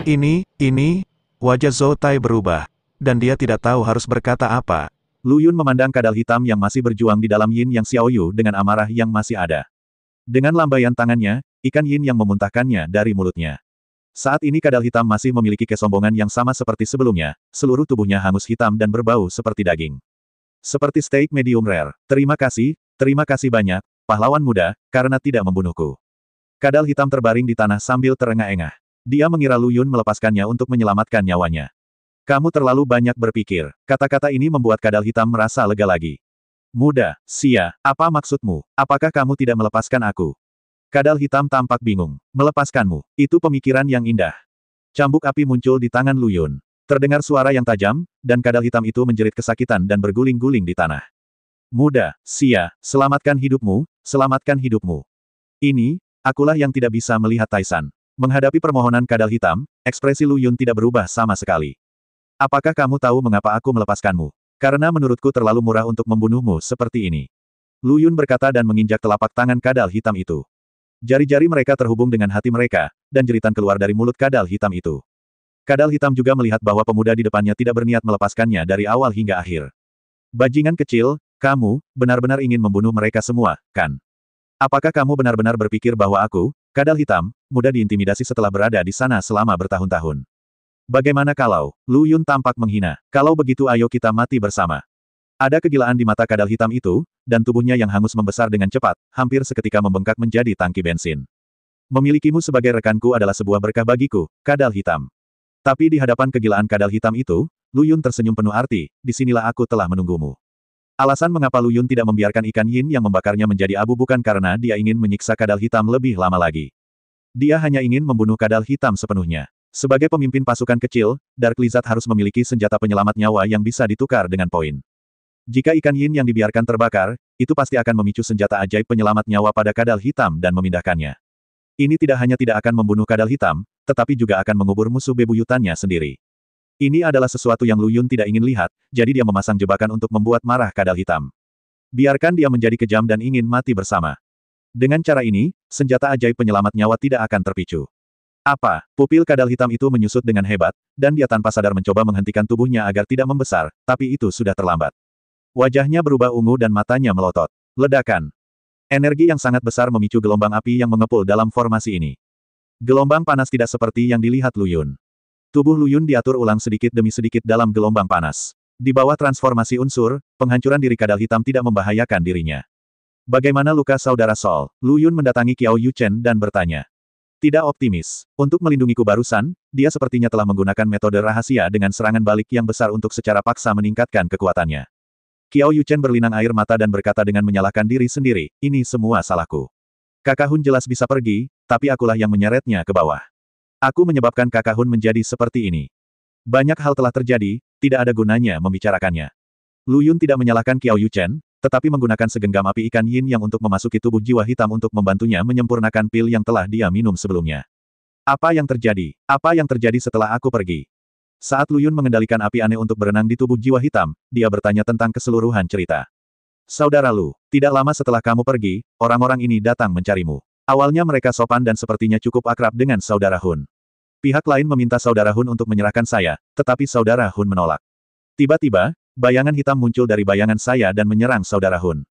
Ini, wajah Zhou Tai berubah, dan dia tidak tahu harus berkata apa. Lu Yun memandang kadal hitam yang masih berjuang di dalam yin yang Xiaoyu dengan amarah yang masih ada. Dengan lambaian tangannya, ikan yin yang memuntahkannya dari mulutnya. Saat ini kadal hitam masih memiliki kesombongan yang sama seperti sebelumnya, seluruh tubuhnya hangus hitam dan berbau seperti daging. Seperti steak medium rare. Terima kasih banyak, pahlawan muda, karena tidak membunuhku. Kadal hitam terbaring di tanah sambil terengah-engah. Dia mengira Lu Yun melepaskannya untuk menyelamatkan nyawanya. Kamu terlalu banyak berpikir. Kata-kata ini membuat kadal hitam merasa lega lagi. Muda, Xia, apa maksudmu? Apakah kamu tidak melepaskan aku? Kadal hitam tampak bingung. Melepaskanmu, itu pemikiran yang indah. Cambuk api muncul di tangan Lu Yun. Terdengar suara yang tajam, dan kadal hitam itu menjerit kesakitan dan berguling-guling di tanah. Muda, Xia, selamatkan hidupmu, selamatkan hidupmu. Ini, akulah yang tidak bisa melihat Taisan. Menghadapi permohonan kadal hitam, ekspresi Lu Yun tidak berubah sama sekali. Apakah kamu tahu mengapa aku melepaskanmu? Karena menurutku terlalu murah untuk membunuhmu seperti ini. Lu Yun berkata dan menginjak telapak tangan kadal hitam itu. Jari-jari mereka terhubung dengan hati mereka, dan jeritan keluar dari mulut kadal hitam itu. Kadal hitam juga melihat bahwa pemuda di depannya tidak berniat melepaskannya dari awal hingga akhir. Bajingan kecil, kamu, benar-benar ingin membunuh mereka semua, kan? Apakah kamu benar-benar berpikir bahwa aku, kadal hitam, mudah diintimidasi setelah berada di sana selama bertahun-tahun? Bagaimana kalau, Lu Yun tampak menghina, kalau begitu ayo kita mati bersama. Ada kegilaan di mata kadal hitam itu, dan tubuhnya yang hangus membesar dengan cepat, hampir seketika membengkak menjadi tangki bensin. Memilikimu sebagai rekanku adalah sebuah berkah bagiku, kadal hitam. Tapi di hadapan kegilaan kadal hitam itu, Lu Yun tersenyum penuh arti, disinilah aku telah menunggumu. Alasan mengapa Lu Yun tidak membiarkan ikan yin yang membakarnya menjadi abu bukan karena dia ingin menyiksa kadal hitam lebih lama lagi. Dia hanya ingin membunuh kadal hitam sepenuhnya. Sebagai pemimpin pasukan kecil, Dark Lizard harus memiliki senjata penyelamat nyawa yang bisa ditukar dengan poin. Jika ikan yin yang dibiarkan terbakar, itu pasti akan memicu senjata ajaib penyelamat nyawa pada kadal hitam dan memindahkannya. Ini tidak hanya tidak akan membunuh kadal hitam, tetapi juga akan mengubur musuh bebuyutannya sendiri. Ini adalah sesuatu yang Lu Yun tidak ingin lihat, jadi dia memasang jebakan untuk membuat marah kadal hitam. Biarkan dia menjadi kejam dan ingin mati bersama. Dengan cara ini, senjata ajaib penyelamat nyawa tidak akan terpicu. Apa? Pupil kadal hitam itu menyusut dengan hebat, dan dia tanpa sadar mencoba menghentikan tubuhnya agar tidak membesar, tapi itu sudah terlambat. Wajahnya berubah ungu dan matanya melotot. Ledakan. Energi yang sangat besar memicu gelombang api yang mengepul dalam formasi ini. Gelombang panas tidak seperti yang dilihat Lu Yun. Tubuh Lu Yun diatur ulang sedikit demi sedikit dalam gelombang panas. Di bawah transformasi unsur, penghancuran diri kadal hitam tidak membahayakan dirinya. Bagaimana luka saudara Sol? Lu Yun mendatangi Qiao Yuchen dan bertanya. Tidak optimis. Untuk melindungiku barusan, dia sepertinya telah menggunakan metode rahasia dengan serangan balik yang besar untuk secara paksa meningkatkan kekuatannya. Qiao Yuchen berlinang air mata dan berkata dengan menyalahkan diri sendiri, ini semua salahku. Kakak Hun jelas bisa pergi, tapi akulah yang menyeretnya ke bawah. Aku menyebabkan Kakak Hun menjadi seperti ini. Banyak hal telah terjadi, tidak ada gunanya membicarakannya. Lu Yun tidak menyalahkan Qiao Yuchen, tetapi menggunakan segenggam api ikan yin yang untuk memasuki tubuh jiwa hitam untuk membantunya menyempurnakan pil yang telah dia minum sebelumnya. Apa yang terjadi? Apa yang terjadi setelah aku pergi? Saat Lu Yun mengendalikan api aneh untuk berenang di tubuh jiwa hitam, dia bertanya tentang keseluruhan cerita. Saudara Lu, tidak lama setelah kamu pergi, orang-orang ini datang mencarimu. Awalnya mereka sopan dan sepertinya cukup akrab dengan Saudara Hun. Pihak lain meminta Saudara Hun untuk menyerahkan saya, tetapi Saudara Hun menolak. Tiba-tiba, bayangan hitam muncul dari bayangan saya dan menyerang Saudara Hun.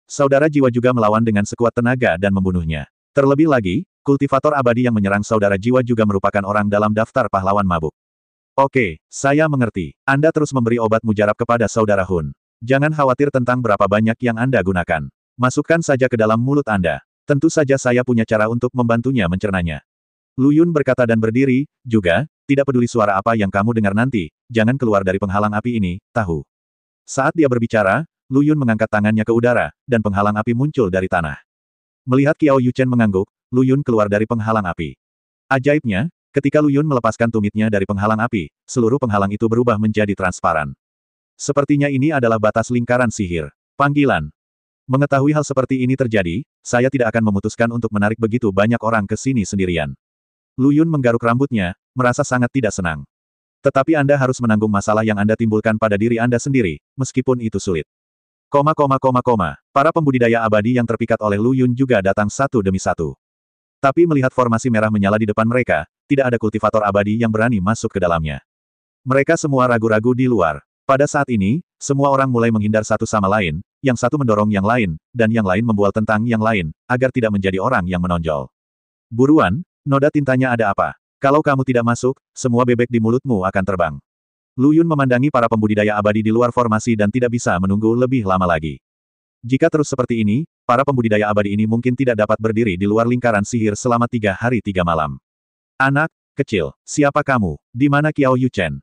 Saudara Jiwa juga melawan dengan sekuat tenaga dan membunuhnya. Terlebih lagi, kultivator abadi yang menyerang Saudara Jiwa juga merupakan orang dalam daftar pahlawan mabuk. Oke, saya mengerti. Anda terus memberi obat mujarab kepada Saudara Hun. Jangan khawatir tentang berapa banyak yang Anda gunakan. Masukkan saja ke dalam mulut Anda. Tentu saja saya punya cara untuk membantunya mencernanya. Lu Yun berkata dan berdiri, juga, tidak peduli suara apa yang kamu dengar nanti, jangan keluar dari penghalang api ini, tahu. Saat dia berbicara, Lu Yun mengangkat tangannya ke udara, dan penghalang api muncul dari tanah. Melihat Qiao Yuchen mengangguk, Lu Yun keluar dari penghalang api. Ajaibnya, ketika Lu Yun melepaskan tumitnya dari penghalang api, seluruh penghalang itu berubah menjadi transparan. Sepertinya ini adalah batas lingkaran sihir. Panggilan. Mengetahui hal seperti ini terjadi, saya tidak akan memutuskan untuk menarik begitu banyak orang ke sini sendirian. Lu Yun menggaruk rambutnya, merasa sangat tidak senang. Tetapi Anda harus menanggung masalah yang Anda timbulkan pada diri Anda sendiri, meskipun itu sulit. Para pembudidaya abadi yang terpikat oleh Lu Yun juga datang satu demi satu. Tapi melihat formasi merah menyala di depan mereka, tidak ada kultivator abadi yang berani masuk ke dalamnya. Mereka semua ragu-ragu di luar. Pada saat ini, semua orang mulai menghindar satu sama lain, yang satu mendorong yang lain, dan yang lain membual tentang yang lain, agar tidak menjadi orang yang menonjol. Buruan, noda tintanya ada apa? Kalau kamu tidak masuk, semua bebek di mulutmu akan terbang. Lu Yun memandangi para pembudidaya abadi di luar formasi dan tidak bisa menunggu lebih lama lagi. Jika terus seperti ini, para pembudidaya abadi ini mungkin tidak dapat berdiri di luar lingkaran sihir selama 3 hari 3 malam. Anak kecil, siapa kamu? Di mana Qiao Yuchen?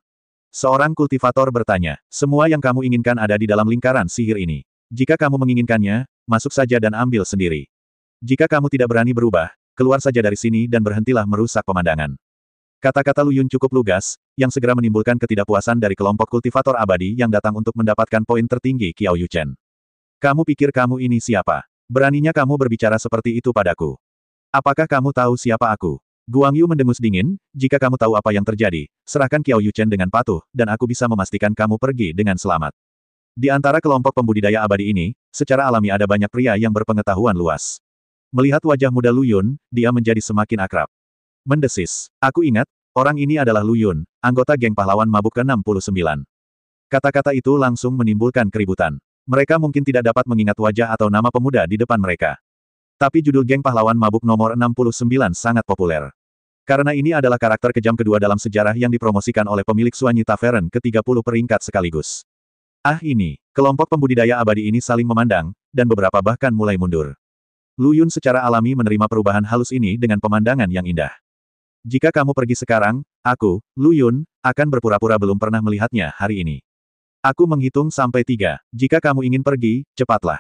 Seorang kultivator bertanya, semua yang kamu inginkan ada di dalam lingkaran sihir ini. Jika kamu menginginkannya, masuk saja dan ambil sendiri. Jika kamu tidak berani berubah, keluar saja dari sini dan berhentilah merusak pemandangan. Kata-kata Lu Yun cukup lugas, yang segera menimbulkan ketidakpuasan dari kelompok kultivator abadi yang datang untuk mendapatkan poin tertinggi Qiao Yuchen. Kamu pikir kamu ini siapa? Beraninya kamu berbicara seperti itu padaku. Apakah kamu tahu siapa aku? Guang Yu mendengus dingin, jika kamu tahu apa yang terjadi, serahkan Qiao Yuchen dengan patuh, dan aku bisa memastikan kamu pergi dengan selamat. Di antara kelompok pembudidaya abadi ini, secara alami ada banyak pria yang berpengetahuan luas. Melihat wajah muda Lu Yun, dia menjadi semakin akrab. Mendesis, aku ingat, orang ini adalah Lu Yun, anggota geng pahlawan mabuk ke-69. Kata-kata itu langsung menimbulkan keributan. Mereka mungkin tidak dapat mengingat wajah atau nama pemuda di depan mereka. Tapi judul geng pahlawan mabuk nomor 69 sangat populer. Karena ini adalah karakter kejam kedua dalam sejarah yang dipromosikan oleh pemilik Suanyi Tavern ke-30 peringkat sekaligus. Ini, kelompok pembudidaya abadi ini saling memandang, dan beberapa bahkan mulai mundur. Lu Yun secara alami menerima perubahan halus ini dengan pemandangan yang indah. Jika kamu pergi sekarang, aku, Lu Yun, akan berpura-pura belum pernah melihatnya hari ini. Aku menghitung sampai 3. Jika kamu ingin pergi, cepatlah.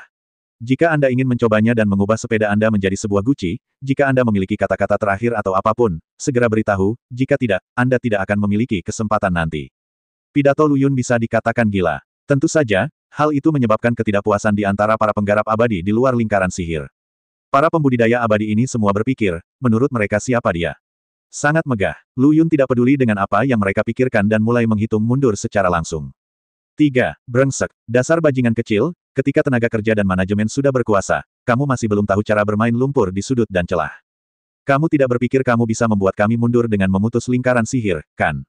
Jika Anda ingin mencobanya dan mengubah sepeda Anda menjadi sebuah guci, jika Anda memiliki kata-kata terakhir atau apapun, segera beritahu, jika tidak, Anda tidak akan memiliki kesempatan nanti. Pidato Lu Yun bisa dikatakan gila. Tentu saja, hal itu menyebabkan ketidakpuasan di antara para penggarap abadi di luar lingkaran sihir. Para pembudidaya abadi ini semua berpikir, menurut mereka siapa dia? Sangat megah. Lu Yun tidak peduli dengan apa yang mereka pikirkan dan mulai menghitung mundur secara langsung. 3. Brengsek. Dasar bajingan kecil, ketika tenaga kerja dan manajemen sudah berkuasa, kamu masih belum tahu cara bermain lumpur di sudut dan celah. Kamu tidak berpikir kamu bisa membuat kami mundur dengan memutus lingkaran sihir, kan?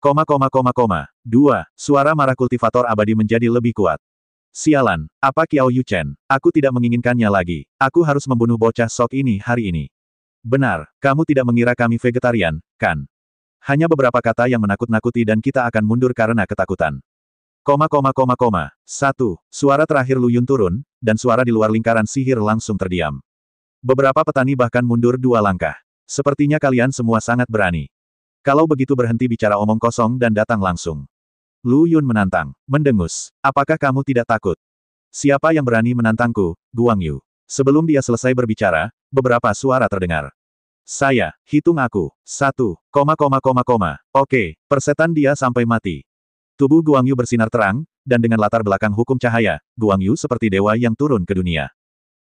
2. Suara marah kultivator abadi menjadi lebih kuat. Sialan, apa Qiao Yuchen? Aku tidak menginginkannya lagi. Aku harus membunuh bocah sok ini hari ini. Benar, kamu tidak mengira kami vegetarian, kan? Hanya beberapa kata yang menakut-nakuti dan kita akan mundur karena ketakutan. 1. Suara terakhir Lu Yun turun, dan suara di luar lingkaran sihir langsung terdiam. Beberapa petani bahkan mundur 2 langkah. Sepertinya kalian semua sangat berani. Kalau begitu berhenti bicara omong kosong dan datang langsung. Lu Yun menantang, mendengus. Apakah kamu tidak takut? Siapa yang berani menantangku, Guang Yu? Sebelum dia selesai berbicara, beberapa suara terdengar. Saya, hitung aku. 1, Oke, persetan dia sampai mati. Tubuh Guang Yu bersinar terang, dan dengan latar belakang hukum cahaya, Guang Yu seperti dewa yang turun ke dunia.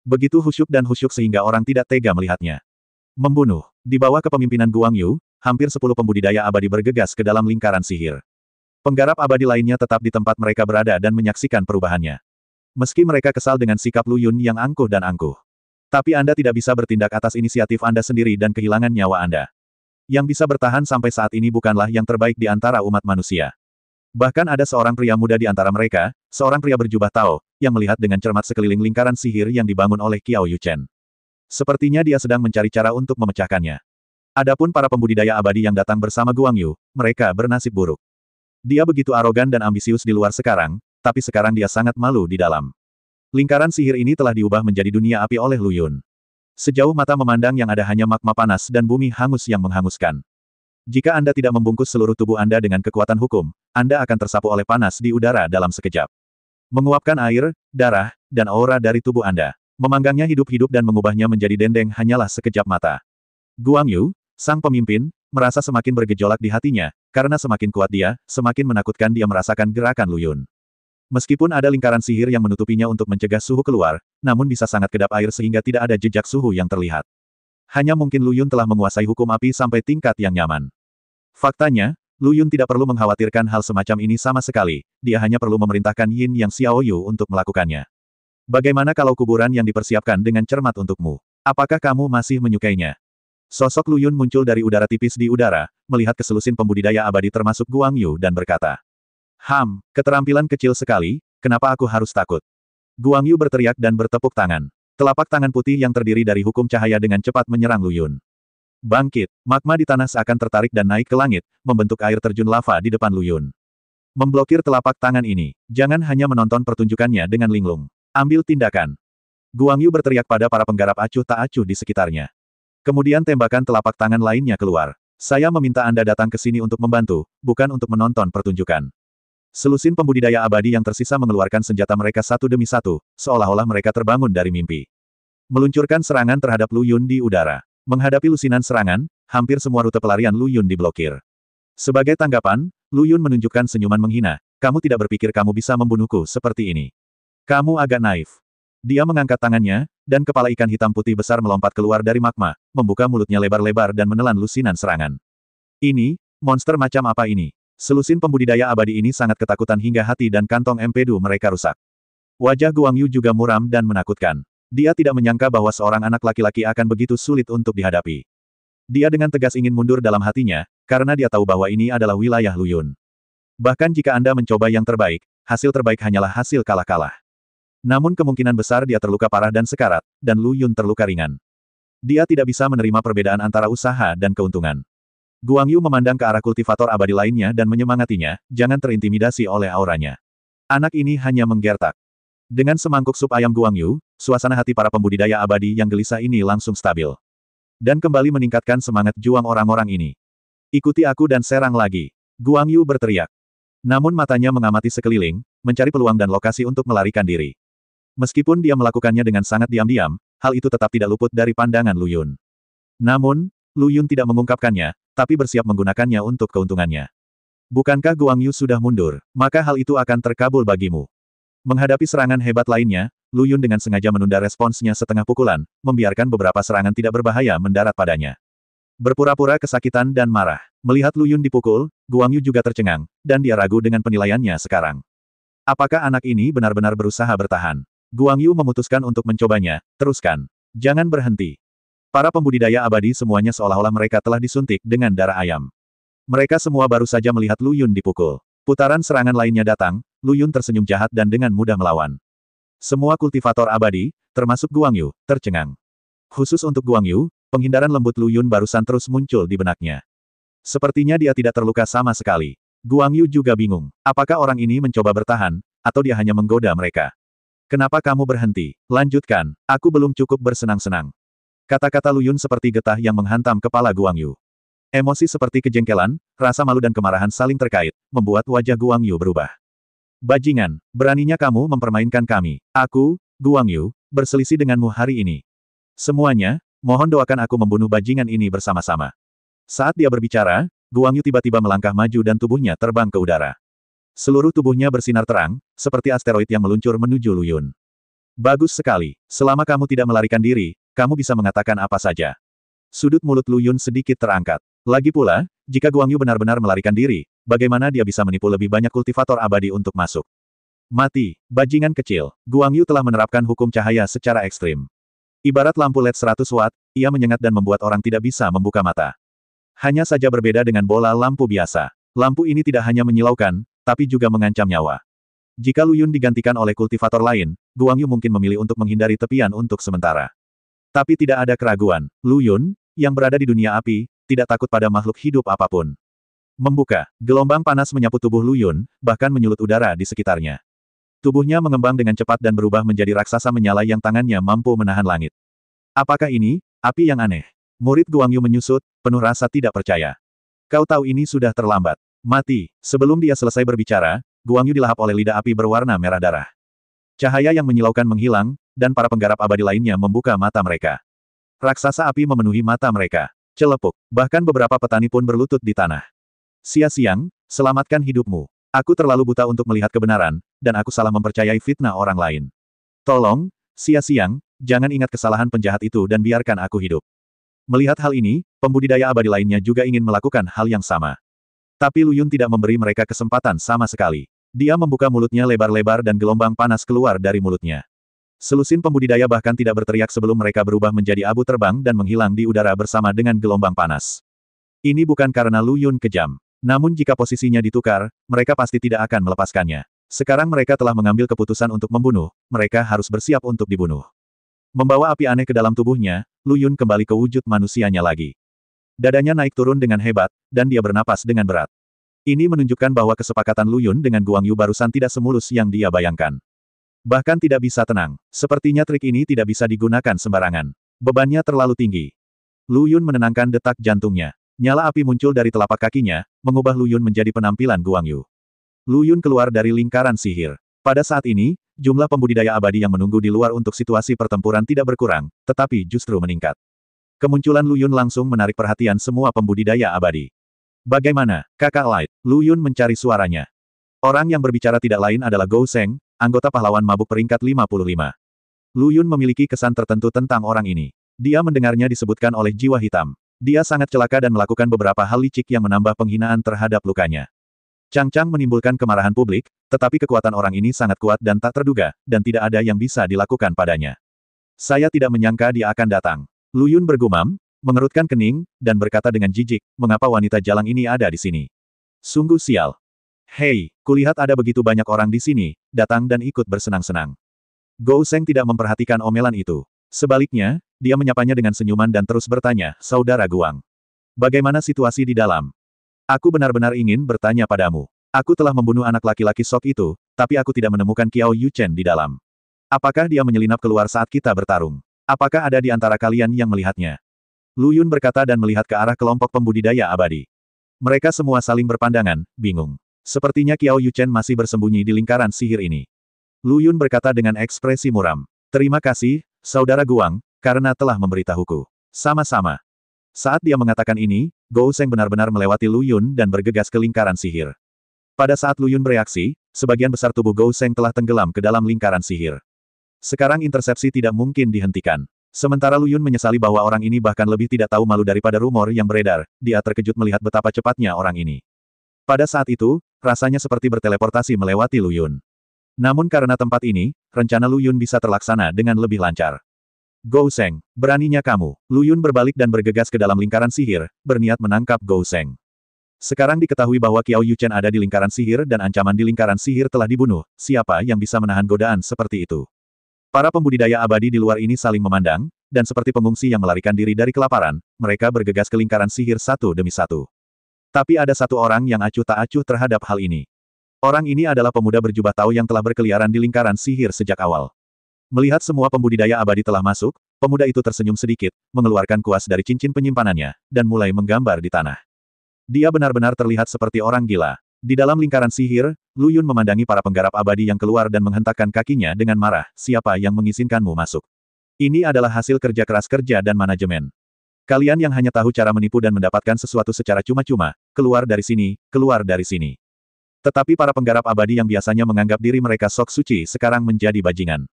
Begitu khusyuk dan khusyuk sehingga orang tidak tega melihatnya. Membunuh. Di bawah kepemimpinan Guang Yu, hampir 10 pembudidaya abadi bergegas ke dalam lingkaran sihir. Penggarap abadi lainnya tetap di tempat mereka berada dan menyaksikan perubahannya. Meski mereka kesal dengan sikap Lu Yun yang angkuh dan angkuh. Tapi Anda tidak bisa bertindak atas inisiatif Anda sendiri dan kehilangan nyawa Anda. Yang bisa bertahan sampai saat ini bukanlah yang terbaik di antara umat manusia. Bahkan ada seorang pria muda di antara mereka, seorang pria berjubah Tao, yang melihat dengan cermat sekeliling lingkaran sihir yang dibangun oleh Qiao Yuchen. Sepertinya dia sedang mencari cara untuk memecahkannya. Adapun para pembudidaya abadi yang datang bersama Guang Yu, mereka bernasib buruk. Dia begitu arogan dan ambisius di luar sekarang, tapi sekarang dia sangat malu di dalam. Lingkaran sihir ini telah diubah menjadi dunia api oleh Lu Yun. Sejauh mata memandang yang ada hanya magma panas dan bumi hangus yang menghanguskan. Jika Anda tidak membungkus seluruh tubuh Anda dengan kekuatan hukum, Anda akan tersapu oleh panas di udara dalam sekejap. Menguapkan air, darah, dan aura dari tubuh Anda. Memanggangnya hidup-hidup dan mengubahnya menjadi dendeng hanyalah sekejap mata. Guang Yu, sang pemimpin, merasa semakin bergejolak di hatinya, karena semakin kuat dia, semakin menakutkan dia merasakan gerakan Lu Yun. Meskipun ada lingkaran sihir yang menutupinya untuk mencegah suhu keluar, namun bisa sangat kedap air sehingga tidak ada jejak suhu yang terlihat. Hanya mungkin Lu Yun telah menguasai hukum api sampai tingkat yang nyaman. Faktanya, Lu Yun tidak perlu mengkhawatirkan hal semacam ini sama sekali, dia hanya perlu memerintahkan Yin Yang Xiaoyu untuk melakukannya. Bagaimana kalau kuburan yang dipersiapkan dengan cermat untukmu? Apakah kamu masih menyukainya? Sosok Lu Yun muncul dari udara tipis di udara, melihat keselusin pembudidaya abadi termasuk Guang Yu dan berkata, keterampilan kecil sekali, kenapa aku harus takut? Guang Yu berteriak dan bertepuk tangan. Telapak tangan putih yang terdiri dari hukum cahaya dengan cepat menyerang Lu Yun. Bangkit, magma di tanah seakan tertarik dan naik ke langit, membentuk air terjun lava di depan Lu Yun. Memblokir telapak tangan ini, jangan hanya menonton pertunjukannya dengan linglung. Ambil tindakan. Guang Yu berteriak pada para penggarap acuh tak acuh di sekitarnya. Kemudian tembakan telapak tangan lainnya keluar. Saya meminta Anda datang ke sini untuk membantu, bukan untuk menonton pertunjukan. Selusin pembudidaya abadi yang tersisa mengeluarkan senjata mereka satu demi satu, seolah-olah mereka terbangun dari mimpi. Meluncurkan serangan terhadap Lu Yun di udara. Menghadapi lusinan serangan, hampir semua rute pelarian Lu Yun diblokir. Sebagai tanggapan, Lu Yun menunjukkan senyuman menghina. Kamu tidak berpikir kamu bisa membunuhku seperti ini. Kamu agak naif. Dia mengangkat tangannya, dan kepala ikan hitam putih besar melompat keluar dari magma, membuka mulutnya lebar-lebar dan menelan lusinan serangan. Ini, monster macam apa ini? Selusin pembudidaya abadi ini sangat ketakutan hingga hati dan kantong empedu mereka rusak. Wajah Guang Yu juga muram dan menakutkan. Dia tidak menyangka bahwa seorang anak laki-laki akan begitu sulit untuk dihadapi. Dia dengan tegas ingin mundur dalam hatinya, karena dia tahu bahwa ini adalah wilayah Lu Yun. Bahkan jika Anda mencoba yang terbaik, hasil terbaik hanyalah hasil kalah-kalah. Namun kemungkinan besar dia terluka parah dan sekarat, dan Lu Yun terluka ringan. Dia tidak bisa menerima perbedaan antara usaha dan keuntungan. Guang Yu memandang ke arah kultivator abadi lainnya dan menyemangatinya, jangan terintimidasi oleh auranya. Anak ini hanya menggertak. Dengan semangkuk sup ayam Guang Yu, suasana hati para pembudidaya abadi yang gelisah ini langsung stabil. Dan kembali meningkatkan semangat juang orang-orang ini. Ikuti aku dan serang lagi. Guang Yu berteriak. Namun matanya mengamati sekeliling, mencari peluang dan lokasi untuk melarikan diri. Meskipun dia melakukannya dengan sangat diam-diam, hal itu tetap tidak luput dari pandangan Lu Yun. Namun, Lu Yun tidak mengungkapkannya, tapi bersiap menggunakannya untuk keuntungannya. Bukankah Guang Yu sudah mundur, maka hal itu akan terkabul bagimu. Menghadapi serangan hebat lainnya, Lu Yun dengan sengaja menunda responsnya setengah pukulan, membiarkan beberapa serangan tidak berbahaya mendarat padanya. Berpura-pura kesakitan dan marah. Melihat Lu Yun dipukul, Guang Yu juga tercengang, dan dia ragu dengan penilaiannya sekarang. Apakah anak ini benar-benar berusaha bertahan? Guang Yu memutuskan untuk mencobanya, teruskan. Jangan berhenti. Para pembudidaya abadi semuanya seolah-olah mereka telah disuntik dengan darah ayam. Mereka semua baru saja melihat Lu Yun dipukul. Putaran serangan lainnya datang, Lu Yun tersenyum jahat dan dengan mudah melawan. Semua kultivator abadi, termasuk Guang Yu, tercengang. Khusus untuk Guang Yu, penghindaran lembut Lu Yun barusan terus muncul di benaknya. Sepertinya dia tidak terluka sama sekali. Guang Yu juga bingung. Apakah orang ini mencoba bertahan, atau dia hanya menggoda mereka? Kenapa kamu berhenti? Lanjutkan, aku belum cukup bersenang-senang. Kata-kata Lu Yun seperti getah yang menghantam kepala Guang Yu. Emosi seperti kejengkelan, rasa malu dan kemarahan saling terkait, membuat wajah Guang Yu berubah. Bajingan, beraninya kamu mempermainkan kami. Aku, Guang Yu, berselisih denganmu hari ini. Semuanya, mohon doakan aku membunuh bajingan ini bersama-sama. Saat dia berbicara, Guang Yu tiba-tiba melangkah maju dan tubuhnya terbang ke udara. Seluruh tubuhnya bersinar terang, seperti asteroid yang meluncur menuju Lu Yun. Bagus sekali. Selama kamu tidak melarikan diri, kamu bisa mengatakan apa saja. Sudut mulut Lu Yun sedikit terangkat. Lagi pula, jika Guang Yu benar-benar melarikan diri, bagaimana dia bisa menipu lebih banyak kultivator abadi untuk masuk? Mati, bajingan kecil. Guang Yu telah menerapkan hukum cahaya secara ekstrim. Ibarat lampu LED 100 watt, ia menyengat dan membuat orang tidak bisa membuka mata. Hanya saja berbeda dengan bola lampu biasa. Lampu ini tidak hanya menyilaukan, tapi juga mengancam nyawa. Jika Lu Yun digantikan oleh kultivator lain, Guang Yu mungkin memilih untuk menghindari tepian untuk sementara. Tapi tidak ada keraguan, Lu Yun, yang berada di dunia api, tidak takut pada makhluk hidup apapun. Membuka, gelombang panas menyapu tubuh Lu Yun, bahkan menyulut udara di sekitarnya. Tubuhnya mengembang dengan cepat dan berubah menjadi raksasa menyala yang tangannya mampu menahan langit. Apakah ini, api yang aneh? Murid Guang Yu menyusut, penuh rasa tidak percaya. Kau tahu ini sudah terlambat. Mati. Sebelum dia selesai berbicara, Guang Yu dilahap oleh lidah api berwarna merah darah. Cahaya yang menyilaukan menghilang, dan para penggarap abadi lainnya membuka mata mereka. Raksasa api memenuhi mata mereka. Celepuk. Bahkan beberapa petani pun berlutut di tanah. Sia-siang, selamatkan hidupmu. Aku terlalu buta untuk melihat kebenaran, dan aku salah mempercayai fitnah orang lain. Tolong, Sia-siang, jangan ingat kesalahan penjahat itu dan biarkan aku hidup. Melihat hal ini, pembudidaya abadi lainnya juga ingin melakukan hal yang sama. Tapi Lu Yun tidak memberi mereka kesempatan sama sekali. Dia membuka mulutnya lebar-lebar dan gelombang panas keluar dari mulutnya. Selusin pembudidaya bahkan tidak berteriak sebelum mereka berubah menjadi abu terbang dan menghilang di udara bersama dengan gelombang panas. Ini bukan karena Lu Yun kejam. Namun jika posisinya ditukar, mereka pasti tidak akan melepaskannya. Sekarang mereka telah mengambil keputusan untuk membunuh, mereka harus bersiap untuk dibunuh. Membawa api aneh ke dalam tubuhnya, Lu Yun kembali ke wujud manusianya lagi. Dadanya naik turun dengan hebat, dan dia bernapas dengan berat. Ini menunjukkan bahwa kesepakatan Lu Yun dengan Guang Yu barusan tidak semulus yang dia bayangkan. Bahkan tidak bisa tenang. Sepertinya trik ini tidak bisa digunakan sembarangan. Bebannya terlalu tinggi. Lu Yun menenangkan detak jantungnya. Nyala api muncul dari telapak kakinya, mengubah Lu Yun menjadi penampilan Guang Yu. Lu Yun keluar dari lingkaran sihir. Pada saat ini, jumlah pembudidaya abadi yang menunggu di luar untuk situasi pertempuran tidak berkurang, tetapi justru meningkat. Kemunculan Lu Yun langsung menarik perhatian semua pembudidaya abadi. Bagaimana, Kakak Light? Lu Yun mencari suaranya. Orang yang berbicara tidak lain adalah Gou Seng, anggota pahlawan mabuk peringkat 55. Lu Yun memiliki kesan tertentu tentang orang ini. Dia mendengarnya disebutkan oleh jiwa hitam. Dia sangat celaka dan melakukan beberapa hal licik yang menambah penghinaan terhadap lukanya. Chang Chang menimbulkan kemarahan publik, tetapi kekuatan orang ini sangat kuat dan tak terduga, dan tidak ada yang bisa dilakukan padanya. Saya tidak menyangka dia akan datang. Lu Yun bergumam, mengerutkan kening, dan berkata dengan jijik, mengapa wanita jalang ini ada di sini? Sungguh sial. Hei, kulihat ada begitu banyak orang di sini, datang dan ikut bersenang-senang. Gou Seng tidak memperhatikan omelan itu. Sebaliknya, dia menyapanya dengan senyuman dan terus bertanya, Saudara Guang. Bagaimana situasi di dalam? Aku benar-benar ingin bertanya padamu. Aku telah membunuh anak laki-laki Sok itu, tapi aku tidak menemukan Kiao Yu Chen di dalam. Apakah dia menyelinap keluar saat kita bertarung? Apakah ada di antara kalian yang melihatnya? Lu Yun berkata dan melihat ke arah kelompok pembudidaya abadi. Mereka semua saling berpandangan, bingung. Sepertinya Kiao Yu Chen masih bersembunyi di lingkaran sihir ini. Lu Yun berkata dengan ekspresi muram. Terima kasih, Saudara Guang, karena telah memberitahuku. Sama-sama. Saat dia mengatakan ini, Gou Seng benar-benar melewati Lu Yun dan bergegas ke lingkaran sihir. Pada saat Lu Yun bereaksi, sebagian besar tubuh Gou Seng telah tenggelam ke dalam lingkaran sihir. Sekarang intersepsi tidak mungkin dihentikan. Sementara Lu Yun menyesali bahwa orang ini bahkan lebih tidak tahu malu daripada rumor yang beredar, dia terkejut melihat betapa cepatnya orang ini. Pada saat itu, rasanya seperti berteleportasi melewati Lu Yun. Namun karena tempat ini, rencana Lu Yun bisa terlaksana dengan lebih lancar. Gou Seng, beraninya kamu. Lu Yun berbalik dan bergegas ke dalam lingkaran sihir, berniat menangkap Gou Seng. Sekarang diketahui bahwa Kiao Yu Chen ada di lingkaran sihir dan ancaman di lingkaran sihir telah dibunuh, siapa yang bisa menahan godaan seperti itu? Para pembudidaya abadi di luar ini saling memandang, dan seperti pengungsi yang melarikan diri dari kelaparan, mereka bergegas ke lingkaran sihir satu demi satu. Tapi ada satu orang yang acuh tak acuh terhadap hal ini. Orang ini adalah pemuda berjubah tau yang telah berkeliaran di lingkaran sihir sejak awal. Melihat semua pembudidaya abadi telah masuk, pemuda itu tersenyum sedikit, mengeluarkan kuas dari cincin penyimpanannya, dan mulai menggambar di tanah. Dia benar-benar terlihat seperti orang gila. Di dalam lingkaran sihir, Lu Yun memandangi para penggarap abadi yang keluar dan menghentakkan kakinya dengan marah, siapa yang mengizinkanmu masuk? Ini adalah hasil kerja keras kerja dan manajemen. Kalian yang hanya tahu cara menipu dan mendapatkan sesuatu secara cuma-cuma, keluar dari sini, keluar dari sini. Tetapi para penggarap abadi yang biasanya menganggap diri mereka sok suci sekarang menjadi bajingan.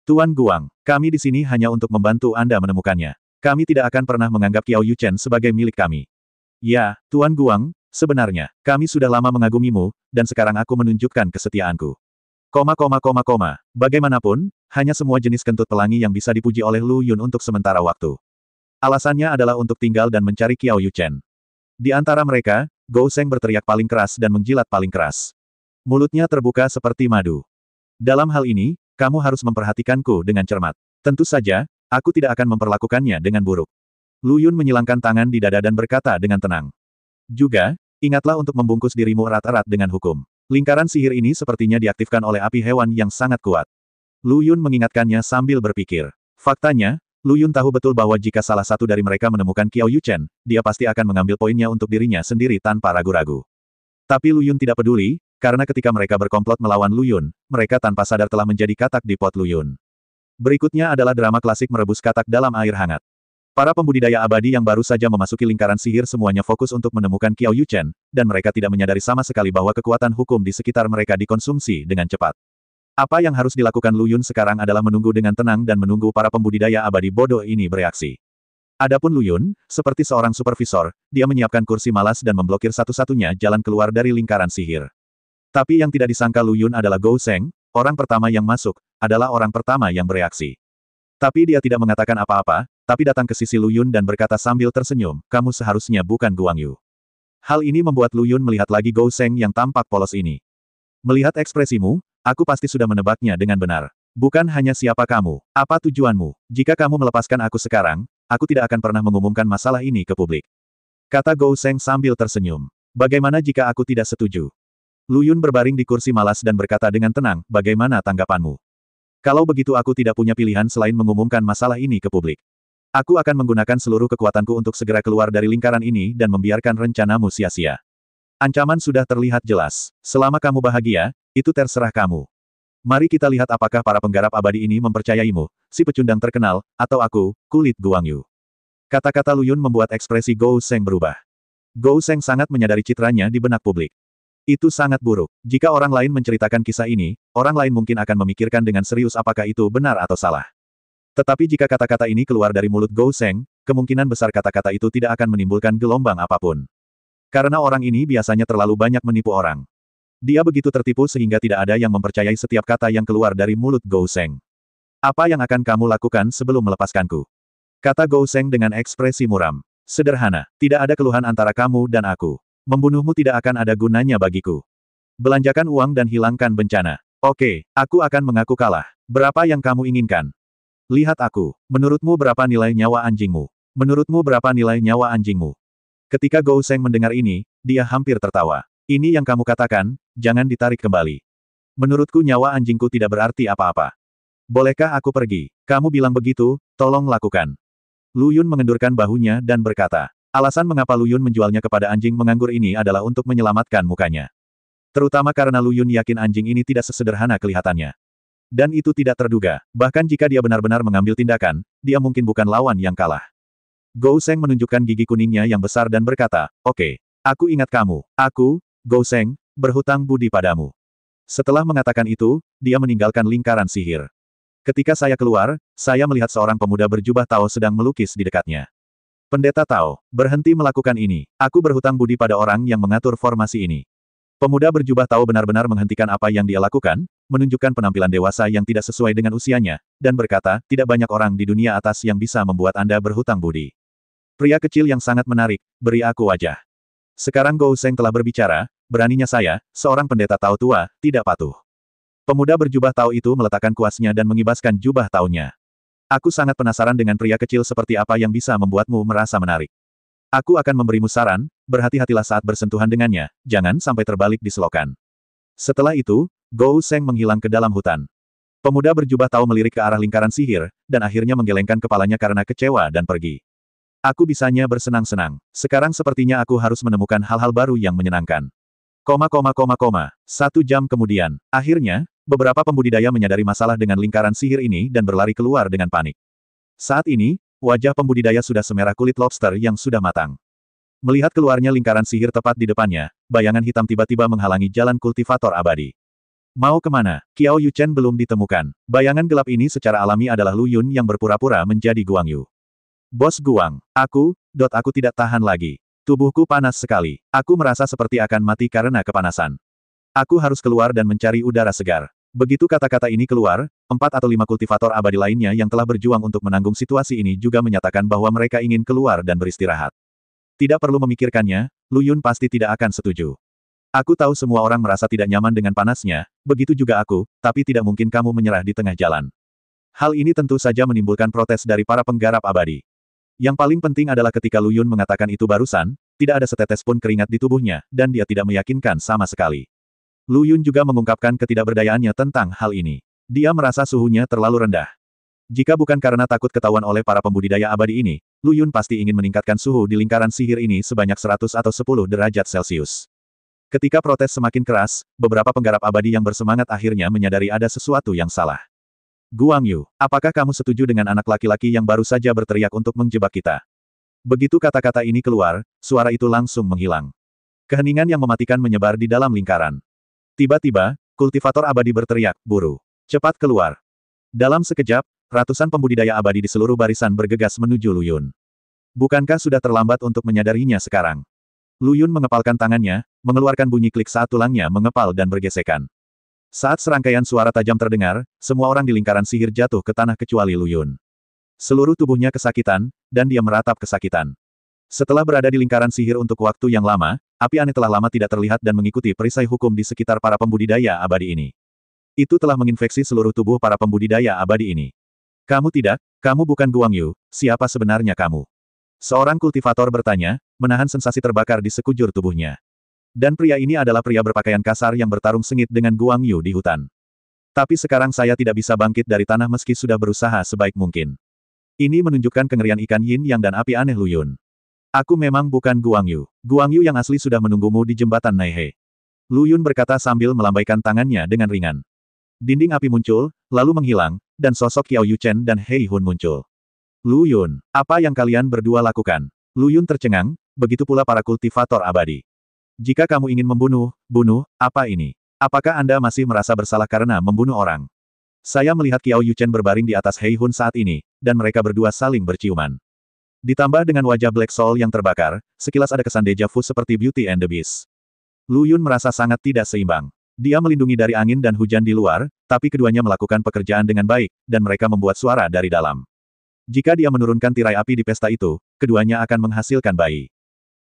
Tuan Guang, kami di sini hanya untuk membantu Anda menemukannya. Kami tidak akan pernah menganggap Kiao Yu Chen sebagai milik kami. Ya, Tuan Guang, sebenarnya, kami sudah lama mengagumimu, dan sekarang aku menunjukkan kesetiaanku. Bagaimanapun, hanya semua jenis kentut pelangi yang bisa dipuji oleh Lu Yun untuk sementara waktu. Alasannya adalah untuk tinggal dan mencari Kiao Yu Chen. Di antara mereka, Gou Seng berteriak paling keras dan menjilat paling keras. Mulutnya terbuka seperti madu. Dalam hal ini, kamu harus memperhatikanku dengan cermat. Tentu saja, aku tidak akan memperlakukannya dengan buruk. Lu Yun menyilangkan tangan di dada dan berkata dengan tenang. Juga, ingatlah untuk membungkus dirimu erat-erat dengan hukum. Lingkaran sihir ini sepertinya diaktifkan oleh api hewan yang sangat kuat. Lu Yun mengingatkannya sambil berpikir. Faktanya, Lu Yun tahu betul bahwa jika salah satu dari mereka menemukan Kiao Yu Chen, dia pasti akan mengambil poinnya untuk dirinya sendiri tanpa ragu-ragu. Tapi Lu Yun tidak peduli, karena ketika mereka berkomplot melawan Lu Yun, mereka tanpa sadar telah menjadi katak di pot Lu Yun. Berikutnya adalah drama klasik merebus katak dalam air hangat. Para pembudidaya abadi yang baru saja memasuki lingkaran sihir semuanya fokus untuk menemukan Kiao Yu Chen, dan mereka tidak menyadari sama sekali bahwa kekuatan hukum di sekitar mereka dikonsumsi dengan cepat. Apa yang harus dilakukan Lu Yun sekarang adalah menunggu dengan tenang dan menunggu para pembudidaya abadi bodoh ini bereaksi. Adapun Lu Yun, seperti seorang supervisor, dia menyiapkan kursi malas dan memblokir satu-satunya jalan keluar dari lingkaran sihir. Tapi yang tidak disangka Lu Yun adalah Gou Seng, orang pertama yang masuk, adalah orang pertama yang bereaksi. Tapi dia tidak mengatakan apa-apa, tapi datang ke sisi Lu Yun dan berkata sambil tersenyum, kamu seharusnya bukan Guang Yu. Hal ini membuat Lu Yun melihat lagi Gou Seng yang tampak polos ini. Melihat ekspresimu, aku pasti sudah menebaknya dengan benar. Bukan hanya siapa kamu, apa tujuanmu. Jika kamu melepaskan aku sekarang, aku tidak akan pernah mengumumkan masalah ini ke publik. Kata Gou Seng sambil tersenyum. Bagaimana jika aku tidak setuju? Lu Yun berbaring di kursi malas dan berkata dengan tenang, bagaimana tanggapanmu? Kalau begitu aku tidak punya pilihan selain mengumumkan masalah ini ke publik. Aku akan menggunakan seluruh kekuatanku untuk segera keluar dari lingkaran ini dan membiarkan rencanamu sia-sia. Ancaman sudah terlihat jelas. Selama kamu bahagia, itu terserah kamu. Mari kita lihat apakah para penggarap abadi ini mempercayaimu, si pecundang terkenal, atau aku, kulit Guang Yu. Kata-kata Lu Yun membuat ekspresi Gou Seng berubah. Gou Seng sangat menyadari citranya di benak publik. Itu sangat buruk. Jika orang lain menceritakan kisah ini, orang lain mungkin akan memikirkan dengan serius apakah itu benar atau salah. Tetapi jika kata-kata ini keluar dari mulut Gou Seng, kemungkinan besar kata-kata itu tidak akan menimbulkan gelombang apapun. Karena orang ini biasanya terlalu banyak menipu orang. Dia begitu tertipu sehingga tidak ada yang mempercayai setiap kata yang keluar dari mulut Gou Seng. Apa yang akan kamu lakukan sebelum melepaskanku? Kata Gou Seng dengan ekspresi muram. Sederhana, tidak ada keluhan antara kamu dan aku. Membunuhmu tidak akan ada gunanya bagiku. Belanjakan uang dan hilangkan bencana. Oke, aku akan mengaku kalah. Berapa yang kamu inginkan? Lihat aku. Menurutmu berapa nilai nyawa anjingmu? Menurutmu berapa nilai nyawa anjingmu? Ketika Gou Seng mendengar ini, dia hampir tertawa. Ini yang kamu katakan, jangan ditarik kembali. Menurutku nyawa anjingku tidak berarti apa-apa. Bolehkah aku pergi? Kamu bilang begitu, tolong lakukan. Lu Yun mengendurkan bahunya dan berkata, alasan mengapa Lu Yun menjualnya kepada anjing menganggur ini adalah untuk menyelamatkan mukanya. Terutama karena Lu Yun yakin anjing ini tidak sesederhana kelihatannya. Dan itu tidak terduga, bahkan jika dia benar-benar mengambil tindakan, dia mungkin bukan lawan yang kalah. Gou Seng menunjukkan gigi kuningnya yang besar dan berkata, oke, aku ingat kamu, aku, Gou Seng, berhutang budi padamu. Setelah mengatakan itu, dia meninggalkan lingkaran sihir. Ketika saya keluar, saya melihat seorang pemuda berjubah Tao sedang melukis di dekatnya. Pendeta Tao, berhenti melakukan ini, aku berhutang budi pada orang yang mengatur formasi ini. Pemuda berjubah Tao benar-benar menghentikan apa yang dia lakukan, menunjukkan penampilan dewasa yang tidak sesuai dengan usianya, dan berkata, tidak banyak orang di dunia atas yang bisa membuat Anda berhutang budi. Pria kecil yang sangat menarik, beri aku wajah. Sekarang Gou Seng telah berbicara, beraninya saya, seorang pendeta Tao tua, tidak patuh. Pemuda berjubah Tao itu meletakkan kuasnya dan mengibaskan jubah Tao-nya. Aku sangat penasaran dengan pria kecil seperti apa yang bisa membuatmu merasa menarik. Aku akan memberimu saran, berhati-hatilah saat bersentuhan dengannya, jangan sampai terbalik di selokan. Setelah itu, Gou Seng menghilang ke dalam hutan. Pemuda berjubah Tao melirik ke arah lingkaran sihir, dan akhirnya menggelengkan kepalanya karena kecewa dan pergi. Aku bisanya bersenang-senang. Sekarang sepertinya aku harus menemukan hal-hal baru yang menyenangkan. 1 jam kemudian, akhirnya, beberapa pembudidaya menyadari masalah dengan lingkaran sihir ini dan berlari keluar dengan panik. Saat ini, wajah pembudidaya sudah semerah kulit lobster yang sudah matang. Melihat keluarnya lingkaran sihir tepat di depannya, bayangan hitam tiba-tiba menghalangi jalan kultivator abadi. Mau kemana? Qiao Yuchen belum ditemukan. Bayangan gelap ini secara alami adalah Lu Yun yang berpura-pura menjadi Guang Yu. Bos Guang, aku tidak tahan lagi. Tubuhku panas sekali. Aku merasa seperti akan mati karena kepanasan. Aku harus keluar dan mencari udara segar. Begitu kata-kata ini keluar, 4 atau 5 kultivator abadi lainnya yang telah berjuang untuk menanggung situasi ini juga menyatakan bahwa mereka ingin keluar dan beristirahat. Tidak perlu memikirkannya, Lu Yun pasti tidak akan setuju. Aku tahu semua orang merasa tidak nyaman dengan panasnya, begitu juga aku, tapi tidak mungkin kamu menyerah di tengah jalan. Hal ini tentu saja menimbulkan protes dari para penggarap abadi. Yang paling penting adalah ketika Lu Yun mengatakan itu barusan, tidak ada setetes pun keringat di tubuhnya, dan dia tidak meyakinkan sama sekali. Lu Yun juga mengungkapkan ketidakberdayaannya tentang hal ini. Dia merasa suhunya terlalu rendah. Jika bukan karena takut ketahuan oleh para pembudidaya abadi ini, Lu Yun pasti ingin meningkatkan suhu di lingkaran sihir ini sebanyak 100 atau 10 derajat Celcius. Ketika protes semakin keras, beberapa penggarap abadi yang bersemangat akhirnya menyadari ada sesuatu yang salah. Guang Yu, apakah kamu setuju dengan anak laki-laki yang baru saja berteriak untuk menjebak kita? Begitu kata-kata ini keluar, suara itu langsung menghilang. Keheningan yang mematikan menyebar di dalam lingkaran. Tiba-tiba, kultivator abadi berteriak, buru. Cepat keluar. Dalam sekejap, ratusan pembudidaya abadi di seluruh barisan bergegas menuju Lu Yun. Bukankah sudah terlambat untuk menyadarinya sekarang? Lu Yun mengepalkan tangannya, mengeluarkan bunyi klik saat tulangnya mengepal dan bergesekan. Saat serangkaian suara tajam terdengar, semua orang di lingkaran sihir jatuh ke tanah kecuali Lu Yun. Seluruh tubuhnya kesakitan, dan dia meratap kesakitan. Setelah berada di lingkaran sihir untuk waktu yang lama, api aneh telah lama tidak terlihat dan mengikuti perisai hukum di sekitar para pembudidaya abadi ini. Itu telah menginfeksi seluruh tubuh para pembudidaya abadi ini. Kamu tidak, kamu bukan Guang Yu, siapa sebenarnya kamu? Seorang kultivator bertanya, menahan sensasi terbakar di sekujur tubuhnya. Dan pria ini adalah pria berpakaian kasar yang bertarung sengit dengan Guang Yu di hutan. Tapi sekarang saya tidak bisa bangkit dari tanah meski sudah berusaha sebaik mungkin. Ini menunjukkan kengerian ikan yin yang dan api aneh Lu Yun. Aku memang bukan Guang Yu. Guang Yu yang asli sudah menunggumu di jembatan Naihe. Lu Yun berkata sambil melambaikan tangannya dengan ringan. Dinding api muncul, lalu menghilang, dan sosok Qiao Yuchen dan Hei Hun muncul. Lu Yun, apa yang kalian berdua lakukan? Lu Yun tercengang, begitu pula para kultivator abadi. Jika kamu ingin membunuh, apa ini? Apakah Anda masih merasa bersalah karena membunuh orang? Saya melihat Qiao Yuchen berbaring di atas Hei Hun saat ini, dan mereka berdua saling berciuman. Ditambah dengan wajah Black Soul yang terbakar, sekilas ada kesan deja vu seperti Beauty and the Beast. Lu Yun merasa sangat tidak seimbang. Dia melindungi dari angin dan hujan di luar, tapi keduanya melakukan pekerjaan dengan baik, dan mereka membuat suara dari dalam. Jika dia menurunkan tirai api di pesta itu, keduanya akan menghasilkan bayi.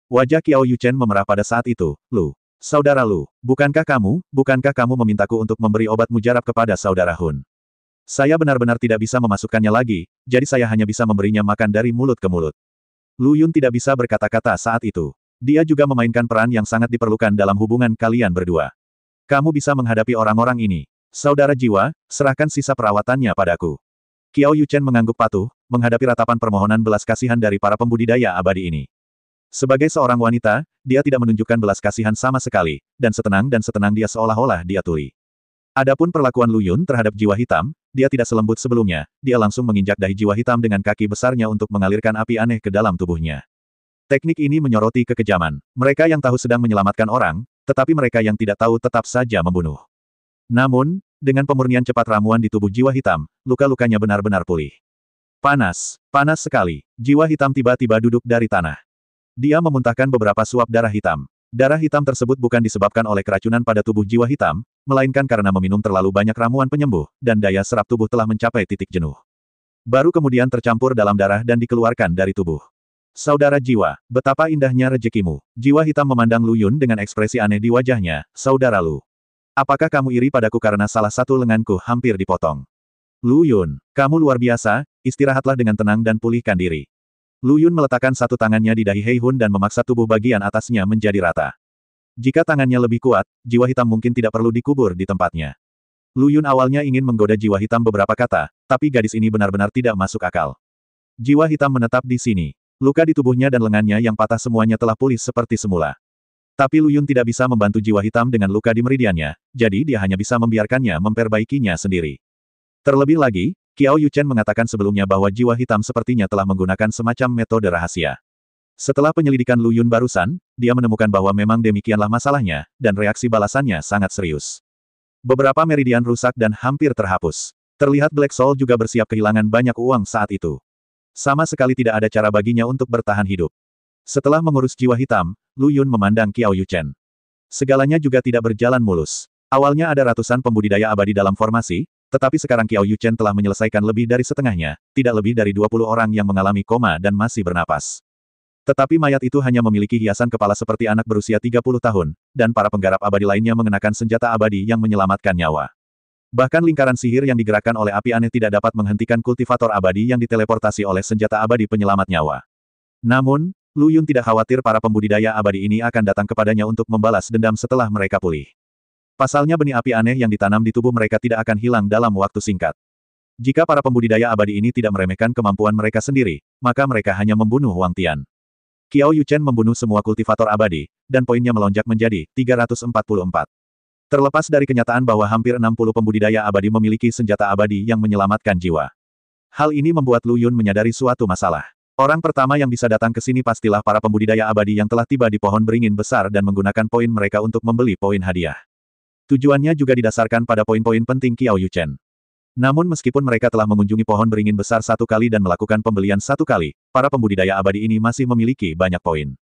Wajah Qiao Yuchen memerah pada saat itu. Lu, saudara Lu, bukankah kamu memintaku untuk memberi obat mujarab kepada saudara Hun? Saya benar-benar tidak bisa memasukkannya lagi, jadi saya hanya bisa memberinya makan dari mulut ke mulut. Lu Yun tidak bisa berkata-kata saat itu. Dia juga memainkan peran yang sangat diperlukan dalam hubungan kalian berdua. Kamu bisa menghadapi orang-orang ini. Saudara jiwa, serahkan sisa perawatannya padaku. Qiao Yuchen mengangguk patuh, menghadapi ratapan permohonan belas kasihan dari para pembudidaya abadi ini. Sebagai seorang wanita, dia tidak menunjukkan belas kasihan sama sekali, dan setenang dia seolah-olah dia tuli. Adapun perlakuan Lu Yun terhadap jiwa hitam, dia tidak selembut sebelumnya, dia langsung menginjak dahi jiwa hitam dengan kaki besarnya untuk mengalirkan api aneh ke dalam tubuhnya. Teknik ini menyoroti kekejaman. Mereka yang tahu sedang menyelamatkan orang, tetapi mereka yang tidak tahu tetap saja membunuh. Namun, dengan pemurnian cepat ramuan di tubuh jiwa hitam, luka-lukanya benar-benar pulih. Panas sekali. Jiwa hitam tiba-tiba duduk dari tanah. Dia memuntahkan beberapa suap darah hitam. Darah hitam tersebut bukan disebabkan oleh keracunan pada tubuh jiwa hitam, melainkan karena meminum terlalu banyak ramuan penyembuh, dan daya serap tubuh telah mencapai titik jenuh. Baru kemudian tercampur dalam darah dan dikeluarkan dari tubuh. Saudara jiwa, betapa indahnya rezekimu. Jiwa hitam memandang Lu Yun dengan ekspresi aneh di wajahnya. Saudara Lu, apakah kamu iri padaku karena salah satu lenganku hampir dipotong? Lu Yun, kamu luar biasa, istirahatlah dengan tenang dan pulihkan diri. Lu Yun meletakkan satu tangannya di dahi Hei Hun dan memaksa tubuh bagian atasnya menjadi rata. Jika tangannya lebih kuat, jiwa hitam mungkin tidak perlu dikubur di tempatnya. Lu Yun awalnya ingin menggoda jiwa hitam beberapa kata, tapi gadis ini benar-benar tidak masuk akal. Jiwa hitam menetap di sini. Luka di tubuhnya dan lengannya yang patah semuanya telah pulih seperti semula. Tapi Lu Yun tidak bisa membantu jiwa hitam dengan luka di meridiannya, jadi dia hanya bisa membiarkannya memperbaikinya sendiri. Terlebih lagi, Qiao Yuchen mengatakan sebelumnya bahwa jiwa hitam sepertinya telah menggunakan semacam metode rahasia. Setelah penyelidikan Lu Yun barusan, dia menemukan bahwa memang demikianlah masalahnya, dan reaksi balasannya sangat serius. Beberapa meridian rusak dan hampir terhapus. Terlihat Black Soul juga bersiap kehilangan banyak uang saat itu. Sama sekali tidak ada cara baginya untuk bertahan hidup. Setelah mengurus jiwa hitam, Lu Yun memandang Qiao Yuchen. Segalanya juga tidak berjalan mulus. Awalnya ada ratusan pembudidaya abadi dalam formasi, tetapi sekarang Qiao Yuchen telah menyelesaikan lebih dari setengahnya, tidak lebih dari 20 orang yang mengalami koma dan masih bernapas. Tetapi mayat itu hanya memiliki hiasan kepala seperti anak berusia 30 tahun, dan para penggarap abadi lainnya mengenakan senjata abadi yang menyelamatkan nyawa. Bahkan lingkaran sihir yang digerakkan oleh api aneh tidak dapat menghentikan kultivator abadi yang diteleportasi oleh senjata abadi penyelamat nyawa. Namun, Lu Yun tidak khawatir para pembudidaya abadi ini akan datang kepadanya untuk membalas dendam setelah mereka pulih. Pasalnya benih api aneh yang ditanam di tubuh mereka tidak akan hilang dalam waktu singkat. Jika para pembudidaya abadi ini tidak meremehkan kemampuan mereka sendiri, maka mereka hanya membunuh Wang Tian. Qiao Yuchen membunuh semua kultivator abadi, dan poinnya melonjak menjadi 344. Terlepas dari kenyataan bahwa hampir 60 pembudidaya abadi memiliki senjata abadi yang menyelamatkan jiwa. Hal ini membuat Lu Yun menyadari suatu masalah. Orang pertama yang bisa datang ke sini pastilah para pembudidaya abadi yang telah tiba di pohon beringin besar dan menggunakan poin mereka untuk membeli poin hadiah. Tujuannya juga didasarkan pada poin-poin penting Qiao Yuchen. Namun meskipun mereka telah mengunjungi pohon beringin besar satu kali dan melakukan pembelian satu kali, para pembudidaya abadi ini masih memiliki banyak poin.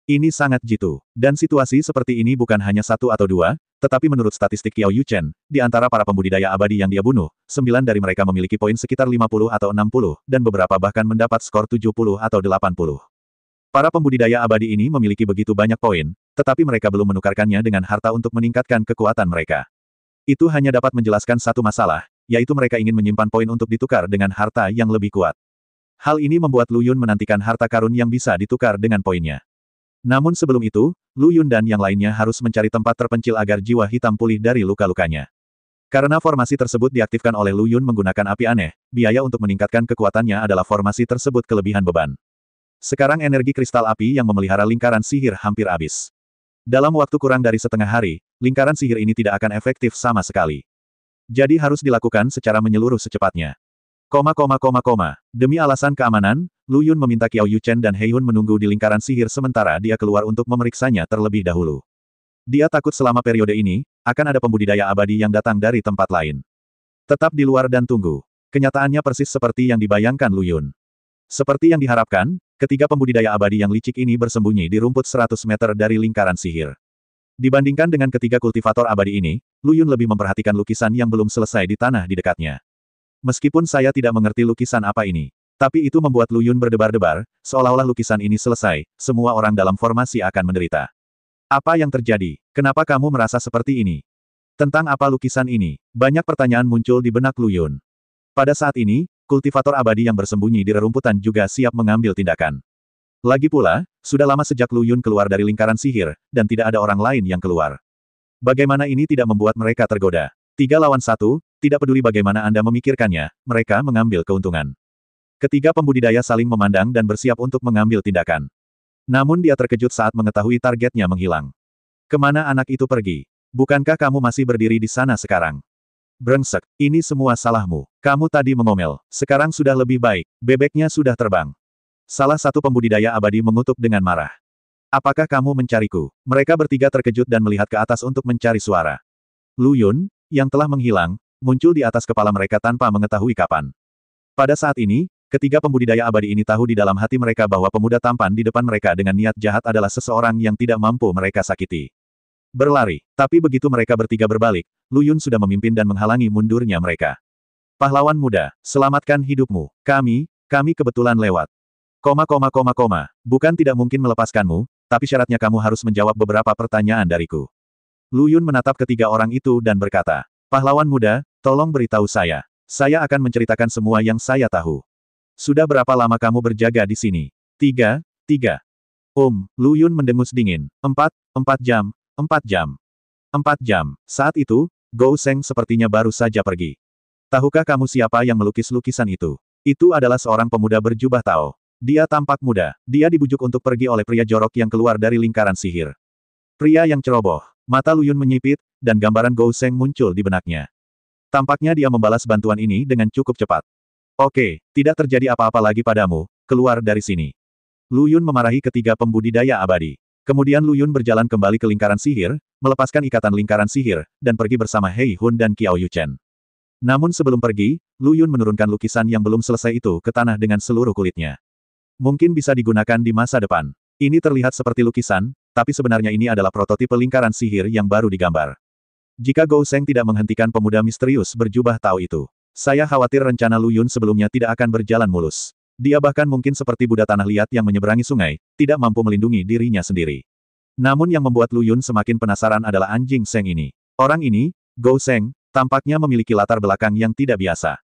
Ini sangat jitu. Dan situasi seperti ini bukan hanya satu atau dua, tetapi menurut statistik Qiao Yuchen, di antara para pembudidaya abadi yang dia bunuh, 9 dari mereka memiliki poin sekitar 50 atau 60, dan beberapa bahkan mendapat skor 70 atau 80. Para pembudidaya abadi ini memiliki begitu banyak poin, tetapi mereka belum menukarkannya dengan harta untuk meningkatkan kekuatan mereka. Itu hanya dapat menjelaskan satu masalah, yaitu mereka ingin menyimpan poin untuk ditukar dengan harta yang lebih kuat. Hal ini membuat Lu Yun menantikan harta karun yang bisa ditukar dengan poinnya. Namun sebelum itu, Lu Yun dan yang lainnya harus mencari tempat terpencil agar jiwa hitam pulih dari luka-lukanya. Karena formasi tersebut diaktifkan oleh Lu Yun menggunakan api aneh, biaya untuk meningkatkan kekuatannya adalah formasi tersebut kelebihan beban. Sekarang energi kristal api yang memelihara lingkaran sihir hampir habis. Dalam waktu kurang dari setengah hari, lingkaran sihir ini tidak akan efektif sama sekali. Jadi harus dilakukan secara menyeluruh secepatnya. Demi alasan keamanan, Lu Yun meminta Qiao Yuchen dan Hei Hun menunggu di lingkaran sihir sementara dia keluar untuk memeriksanya terlebih dahulu. Dia takut selama periode ini, akan ada pembudidaya abadi yang datang dari tempat lain. Tetap di luar dan tunggu. Kenyataannya persis seperti yang dibayangkan Lu Yun. Seperti yang diharapkan, ketiga pembudidaya abadi yang licik ini bersembunyi di rumput 100 meter dari lingkaran sihir. Dibandingkan dengan ketiga kultivator abadi ini, Lu Yun lebih memperhatikan lukisan yang belum selesai di tanah di dekatnya. Meskipun saya tidak mengerti lukisan apa ini, tapi itu membuat Lu Yun berdebar-debar, seolah-olah lukisan ini selesai, semua orang dalam formasi akan menderita. Apa yang terjadi? Kenapa kamu merasa seperti ini? Tentang apa lukisan ini? Banyak pertanyaan muncul di benak Lu Yun. Pada saat ini, kultivator abadi yang bersembunyi di rerumputan juga siap mengambil tindakan. Lagi pula, sudah lama sejak Lu Yun keluar dari lingkaran sihir, dan tidak ada orang lain yang keluar. Bagaimana ini tidak membuat mereka tergoda? 3 lawan 1, tidak peduli bagaimana Anda memikirkannya, mereka mengambil keuntungan. Ketiga pembudidaya saling memandang dan bersiap untuk mengambil tindakan. Namun dia terkejut saat mengetahui targetnya menghilang. Kemana anak itu pergi? Bukankah kamu masih berdiri di sana sekarang? Brengsek, ini semua salahmu. Kamu tadi mengomel, sekarang sudah lebih baik, bebeknya sudah terbang. Salah satu pembudidaya abadi mengutuk dengan marah. Apakah kamu mencariku? Mereka bertiga terkejut dan melihat ke atas untuk mencari suara. Lu Yun, yang telah menghilang, muncul di atas kepala mereka tanpa mengetahui kapan. Pada saat ini, ketiga pembudidaya abadi ini tahu di dalam hati mereka bahwa pemuda tampan di depan mereka dengan niat jahat adalah seseorang yang tidak mampu mereka sakiti. Berlari, tapi begitu mereka bertiga berbalik, Lu Yun sudah memimpin dan menghalangi mundurnya mereka. Pahlawan muda, selamatkan hidupmu. Kami kebetulan lewat. Bukan tidak mungkin melepaskanmu, tapi syaratnya kamu harus menjawab beberapa pertanyaan dariku. Lu Yun menatap ketiga orang itu dan berkata, pahlawan muda, tolong beritahu saya. Saya akan menceritakan semua yang saya tahu. Sudah berapa lama kamu berjaga di sini? 3 Lu Yun mendengus dingin. 4 jam. 4 jam. Saat itu, Gou Sheng sepertinya baru saja pergi. Tahukah kamu siapa yang melukis lukisan itu? Itu adalah seorang pemuda berjubah Tao. Dia tampak muda. Dia dibujuk untuk pergi oleh pria jorok yang keluar dari lingkaran sihir. Pria yang ceroboh. Mata Lu Yun menyipit, dan gambaran Gou Sheng muncul di benaknya. Tampaknya dia membalas bantuan ini dengan cukup cepat. Oke, tidak terjadi apa-apa lagi padamu, keluar dari sini. Lu Yun memarahi ketiga pembudidaya abadi. Kemudian Lu Yun berjalan kembali ke lingkaran sihir, melepaskan ikatan lingkaran sihir, dan pergi bersama Hei Hun dan Qiao Yuchen. Namun sebelum pergi, Lu Yun menurunkan lukisan yang belum selesai itu ke tanah dengan seluruh kulitnya. Mungkin bisa digunakan di masa depan. Ini terlihat seperti lukisan, tapi sebenarnya ini adalah prototipe lingkaran sihir yang baru digambar. Jika Gou Sheng tidak menghentikan pemuda misterius berjubah Tao itu, saya khawatir rencana Lu Yun sebelumnya tidak akan berjalan mulus. Dia bahkan mungkin seperti Buddha tanah liat yang menyeberangi sungai, tidak mampu melindungi dirinya sendiri. Namun yang membuat Lu Yun semakin penasaran adalah anjing Sheng ini. Orang ini, Gou Sheng, tampaknya memiliki latar belakang yang tidak biasa.